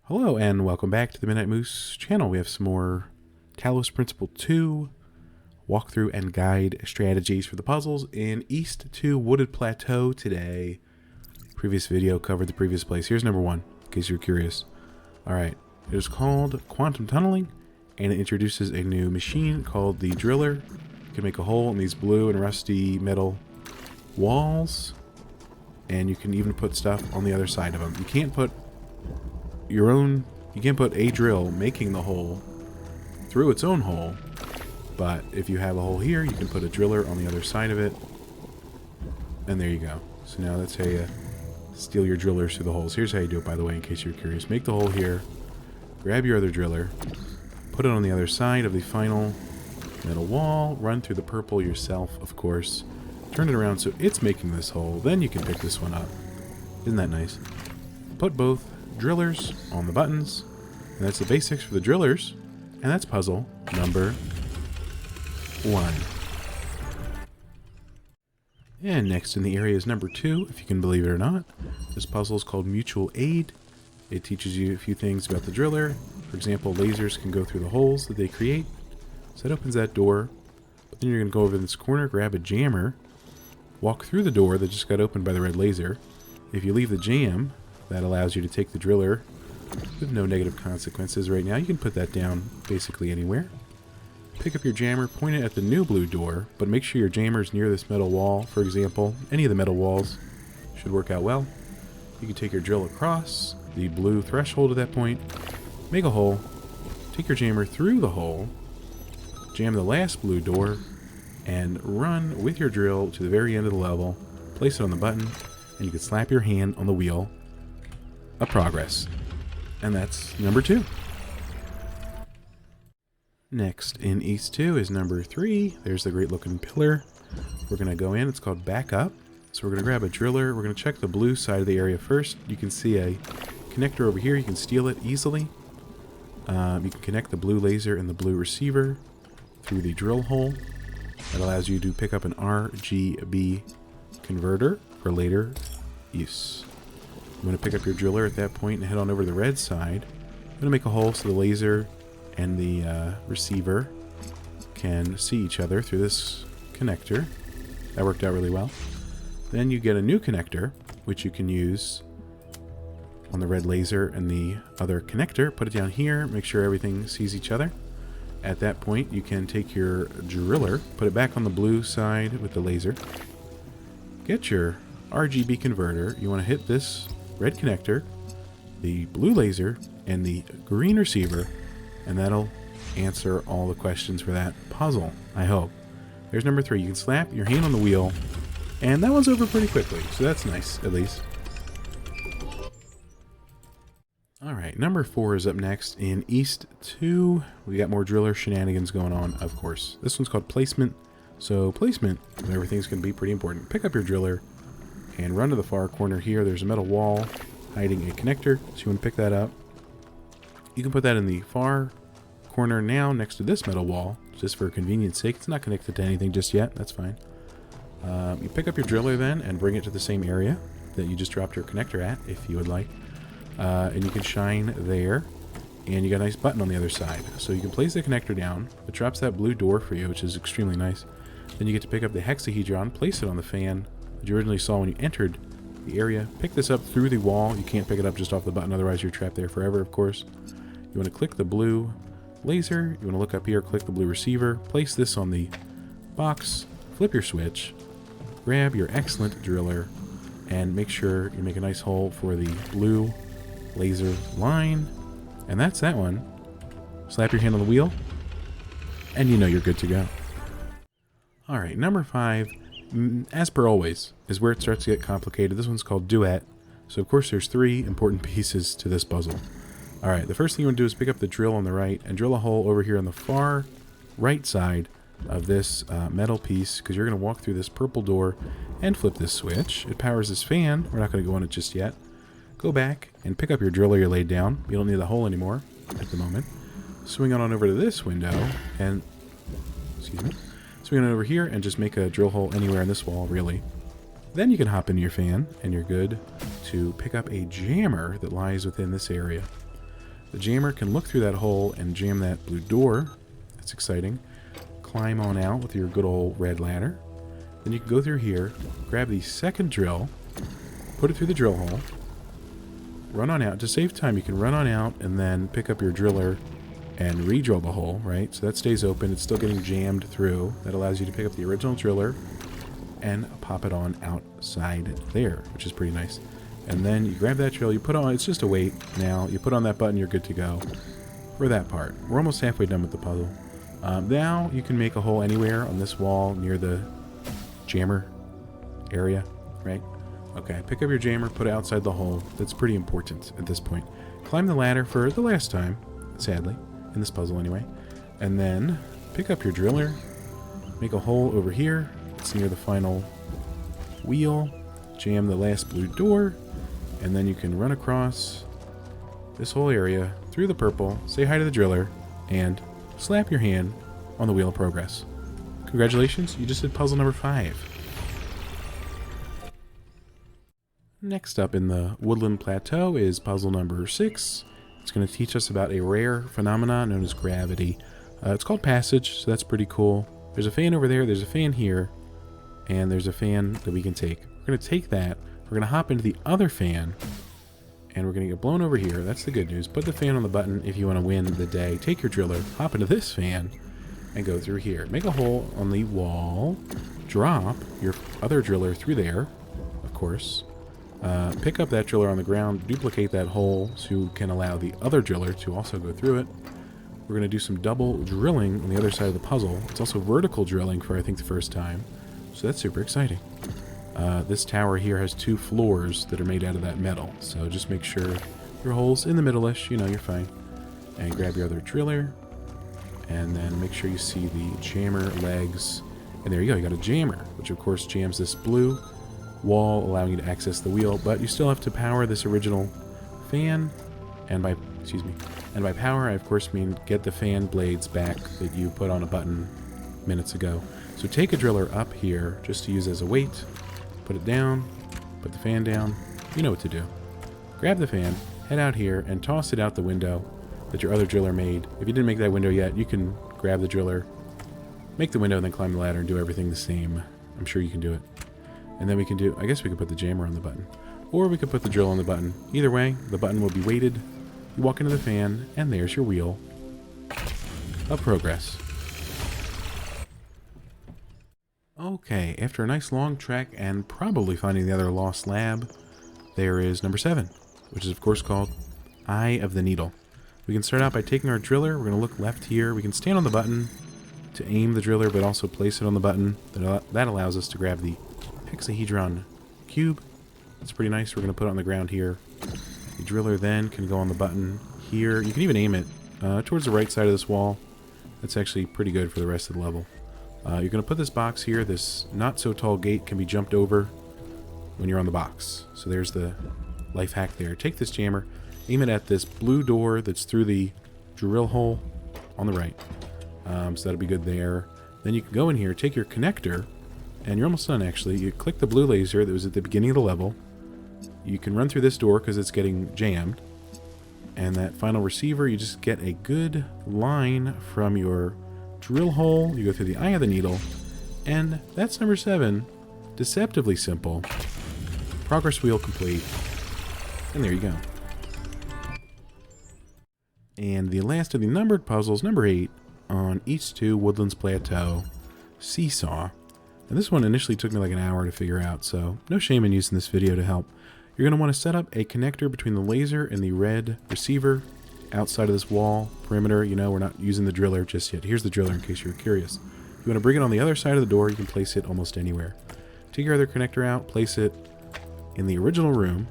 Hello and welcome back to the Midnight Moose channel. We have some more Talos Principle 2 walkthrough and guide strategies for the puzzles in East to Wooded Plateau today. Previous video covered the previous place. Here's number 1, in case you're curious. Alright, it is called Quantum Tunneling, and it introduces a new machine called the Driller. You can make a hole in these blue and rusty metal walls, and you can even put stuff on the other side of them. You can't put a drill making the hole through its own hole, but if you have a hole here, you can put a driller on the other side of it, and there you go. So now that's how you steal your drillers through the holes. Here's how you do it, by the way, in case you're curious. Make the hole here, grab your other driller, put it on the other side of the final metal wall, run through the purple yourself, of course, turn it around so it's making this hole, then you can pick this one up. Isn't that nice? Put both drillers on the buttons, and that's the basics for the drillers, and that's puzzle number 1. And next in the area is number 2, if you can believe it or not. This puzzle is called Mutual Aid. It teaches you a few things about the driller. For example, lasers can go through the holes that they create, so that opens that door. But then you're going to go over this corner, grab a jammer, walk through the door that just got opened by the red laser. If you leave the jam, that allows you to take the driller with no negative consequences right now. You can put that down basically anywhere. Pick up your jammer, point it at the new blue door, but make sure your jammer is near this metal wall, for example. Any of the metal walls should work out well. You can take your drill across the blue threshold at that point, make a hole, take your jammer through the hole, jam the last blue door, and run with your drill to the very end of the level, place it on the button, and you can slap your hand on the wheel of progress. And that's number 2. Next in East 2 is number 3. There's the great looking pillar. We're going to go in. It's called Back Up. So we're going to grab a driller. We're going to check the blue side of the area first. You can see a connector over here. You can steal it easily. You can connect the blue laser and the blue receiver through the drill hole. That allows you to pick up an RGB converter for later use. I'm going to pick up your driller at that point and head on over to the red side. I'm going to make a hole so the laser and the receiver can see each other through this connector. That worked out really well. Then you get a new connector, which you can use on the red laser and the other connector. Put it down here, make sure everything sees each other. At that point, you can take your driller, put it back on the blue side with the laser. Get your RGB converter. You want to hit this red connector, the blue laser, and the green receiver, and that'll answer all the questions for that puzzle, I hope. There's number 3. You can slap your hand on the wheel, and that one's over pretty quickly, so that's nice, at least. Alright, number 4 is up next in East 2. We got more driller shenanigans going on, of course. This one's called Placement. So placement of everything's going to be pretty important. Pick up your driller and run to the far corner here. There's a metal wall hiding a connector, so you want to pick that up. You can put that in the far corner now next to this metal wall, just for convenience sake. It's not connected to anything just yet, that's fine. You pick up your driller then and bring it to the same area that you just dropped your connector at, if you would like. And you can shine there, and you got a nice button on the other side. So you can place the connector down. It drops that blue door for you, which is extremely nice. Then you get to pick up the hexahedron, place it on the fan that you originally saw when you entered the area. Pick this up through the wall. You can't pick it up just off the button, otherwise you're trapped there forever, of course. You want to click the blue laser. You want to look up here, click the blue receiver. Place this on the box. Flip your switch. Grab your excellent driller. And make sure you make a nice hole for the blue laser line. And that's that one. Slap your hand on the wheel. And you know you're good to go. Alright, number 5, as per always, is where it starts to get complicated. This one's called Duet. So of course there's 3 important pieces to this puzzle. Alright, the first thing you want to do is pick up the drill on the right and drill a hole over here on the far right side of this metal piece, because you're going to walk through this purple door and flip this switch. It powers this fan. We're not going to go on it just yet. Go back and pick up your driller you laid down. You don't need the hole anymore at the moment. Swing on over to this window and... excuse me. Swing it over here and just make a drill hole anywhere in this wall, really. Then you can hop into your fan, and you're good to pick up a jammer that lies within this area. The jammer can look through that hole and jam that blue door. That's exciting. Climb on out with your good old red ladder. Then you can go through here, grab the second drill, put it through the drill hole, run on out. To save time, you can run on out and then pick up your driller and re-drill the hole, right? So that stays open. It's still getting jammed through. That allows you to pick up the original driller and pop it on outside there, which is pretty nice. And then you grab that drill, you put on, it's just a weight now, you put on that button, you're good to go for that part. We're almost halfway done with the puzzle. Now you can make a hole anywhere on this wall near the jammer area, right? Okay, pick up your jammer, put it outside the hole. That's pretty important at this point. Climb the ladder for the last time, sadly, in this puzzle anyway. And then pick up your driller, make a hole over here. It's near the final wheel. Jam the last blue door, and then you can run across this whole area through the purple, say hi to the driller, and slap your hand on the wheel of progress. Congratulations, you just did puzzle number 5. Next up in the Woodland Plateau is puzzle number 6. It's going to teach us about a rare phenomenon known as gravity. It's called passage, so that's pretty cool. There's a fan over there, there's a fan here, and there's a fan that we can take. We're going to take that, we're going to hop into the other fan, and we're going to get blown over here. That's the good news. Put the fan on the button if you want to win the day. Take your driller, hop into this fan, and go through here. Make a hole on the wall, drop your other driller through there, of course. Pick up that driller on the ground, duplicate that hole so you can allow the other driller to also go through it. We're going to do some double drilling on the other side of the puzzle. It's also vertical drilling for, I think, the first time. So that's super exciting. This tower here has 2 floors that are made out of that metal. So just make sure your hole's in the middle-ish. You know, you're fine. And grab your other driller. And then make sure you see the jammer legs. And there you go. You got a jammer, which of course jams this blue wall, allowing you to access the wheel. But you still have to power this original fan. And by power, I of course mean get the fan blades back that you put on a button minutes ago. So take a driller up here just to use as a weight, put it down, put the fan down, you know what to do. Grab the fan, head out here, and toss it out the window that your other driller made. If you didn't make that window yet, you can grab the driller, make the window, and then climb the ladder and do everything the same. I'm sure you can do it. And then we can do, I guess we could put the jammer on the button. Or we could put the drill on the button. Either way, the button will be weighted. You walk into the fan, and there's your wheel of progress. Okay, after a nice long trek and probably finding the other lost lab, there is number 7, which is of course called Eye of the Needle. We can start out by taking our driller. We're going to look left here. We can stand on the button to aim the driller, but also place it on the button. That allows us to grab the hexahedron cube. It's pretty nice. We're going to put it on the ground here. The driller then can go on the button here. You can even aim it towards the right side of this wall. That's actually pretty good for the rest of the level. You're going to put this box here. This not-so-tall gate can be jumped over when you're on the box. So there's the life hack there. Take this jammer, aim it at this blue door that's through the drill hole on the right. So that'll be good there. Then you can go in here, take your connector, and you're almost done actually. You click the blue laser that was at the beginning of the level. You can run through this door because it's getting jammed. And that final receiver, you just get a good line from your drill hole, you go through the eye of the needle, and that's number 7. Deceptively simple. Progress wheel complete. And there you go. And the last of the numbered puzzles, number 8, on East 2 Woodlands Plateau, Seesaw. And this one initially took me like an hour to figure out, so no shame in using this video to help. You're going to want to set up a connector between the laser and the red receiver outside of this wall perimeter. You know, we're not using the driller just yet. Here's the driller in case you're curious. If you want to bring it on the other side of the door, you can place it almost anywhere. Take your other connector out, place it in the original room,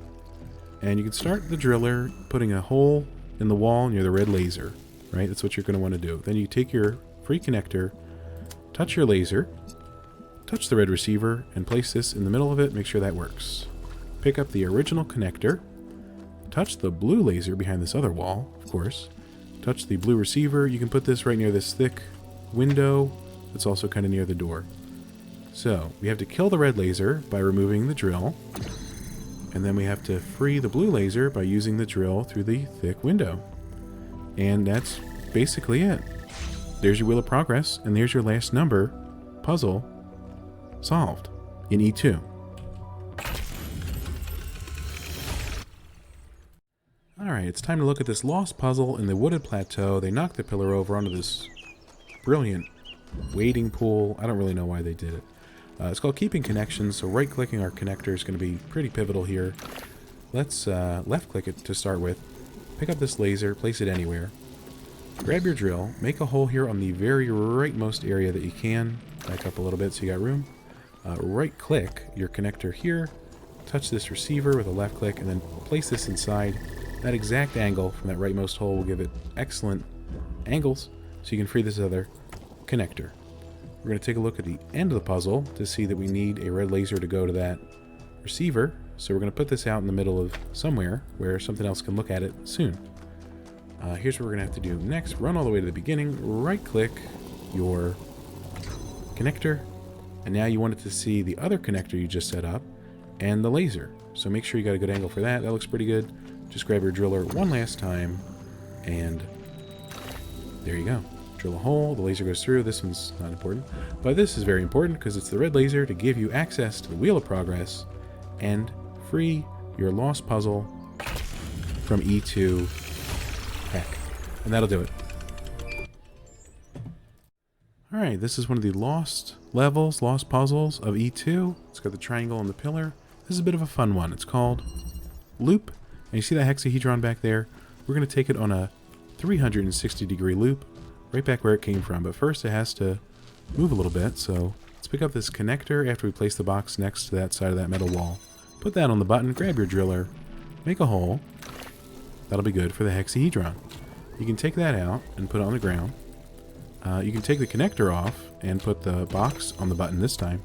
and you can start the driller putting a hole in the wall near the red laser, right? That's what you're going to want to do. Then you take your free connector, touch your laser, touch the red receiver, and place this in the middle of it. Make sure that works. Pick up the original connector, touch the blue laser behind this other wall, of course, touch the blue receiver. You can put this right near this thick window that's also kind of near the door. So we have to kill the red laser by removing the drill, and then we have to free the blue laser by using the drill through the thick window. And that's basically it. There's your Wheel of Progress, and there's your last number puzzle solved in E2. Alright, it's time to look at this lost puzzle in the Wooded Plateau. They knocked the pillar over onto this brilliant wading pool. I don't really know why they did it. It's called Keeping Connections, so right-clicking our connector is going to be pretty pivotal here. Let's left-click it to start with. Pick up this laser, place it anywhere. Grab your drill, make a hole here on the very rightmost area that you can. Back up a little bit so you got room. Right-click your connector here, touch this receiver with a left-click, and then place this inside. That exact angle from that rightmost hole will give it excellent angles, so you can free this other connector. We're going to take a look at the end of the puzzle to see that we need a red laser to go to that receiver. So we're going to put this out in the middle of somewhere where something else can look at it soon. Here's what we're going to have to do next. Run all the way to the beginning, right-click your connector, and now you want it to see the other connector you just set up and the laser. So make sure you got a good angle for that. That looks pretty good. Just grab your driller one last time, and there you go. Drill a hole, the laser goes through. This one's not important, but this is very important because it's the red laser to give you access to the Wheel of Progress and free your lost puzzle from E2 heck. And that'll do it. Alright, this is one of the lost levels, lost puzzles of E2. It's got the triangle and the pillar. This is a bit of a fun one. It's called Loop. And you see that hexahedron back there? We're going to take it on a 360-degree loop right back where it came from. But first it has to move a little bit. So let's pick up this connector after we place the box next to that side of that metal wall. Put that on the button, grab your driller, make a hole. That'll be good for the hexahedron. You can take that out and put it on the ground. You can take the connector off and put the box on the button this time.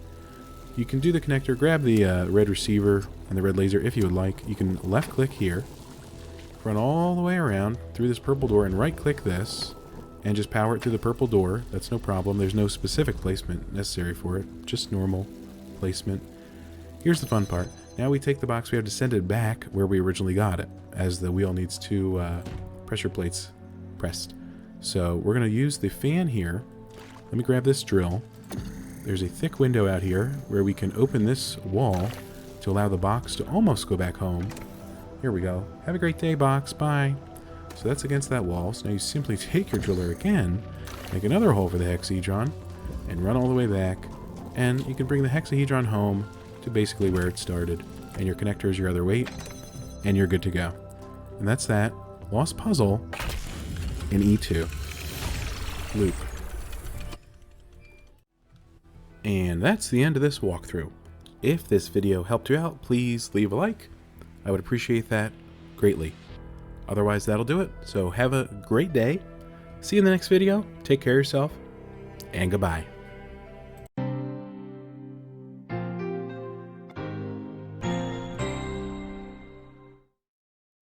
You can do the connector, grab the red receiver and the red laser if you would like. You can left click here, run all the way around through this purple door and right click this and just power it through the purple door. That's no problem. There's no specific placement necessary for it, just normal placement. Here's the fun part. Now we take the box, we have to send it back where we originally got it, as the wheel needs two pressure plates pressed. So we're going to use the fan here. Let me grab this drill. There's a thick window out here where we can open this wall to allow the box to almost go back home. Here we go. Have a great day, box. Bye. So that's against that wall. So now you simply take your driller again, make another hole for the hexahedron, and run all the way back. And you can bring the hexahedron home to basically where it started. And your connector is your other weight, and you're good to go. And that's that lost puzzle in E2 Loop. And that's the end of this walkthrough. If this video helped you out, please leave a like. I would appreciate that greatly. Otherwise, that'll do it. So have a great day. See you in the next video. Take care of yourself, and goodbye.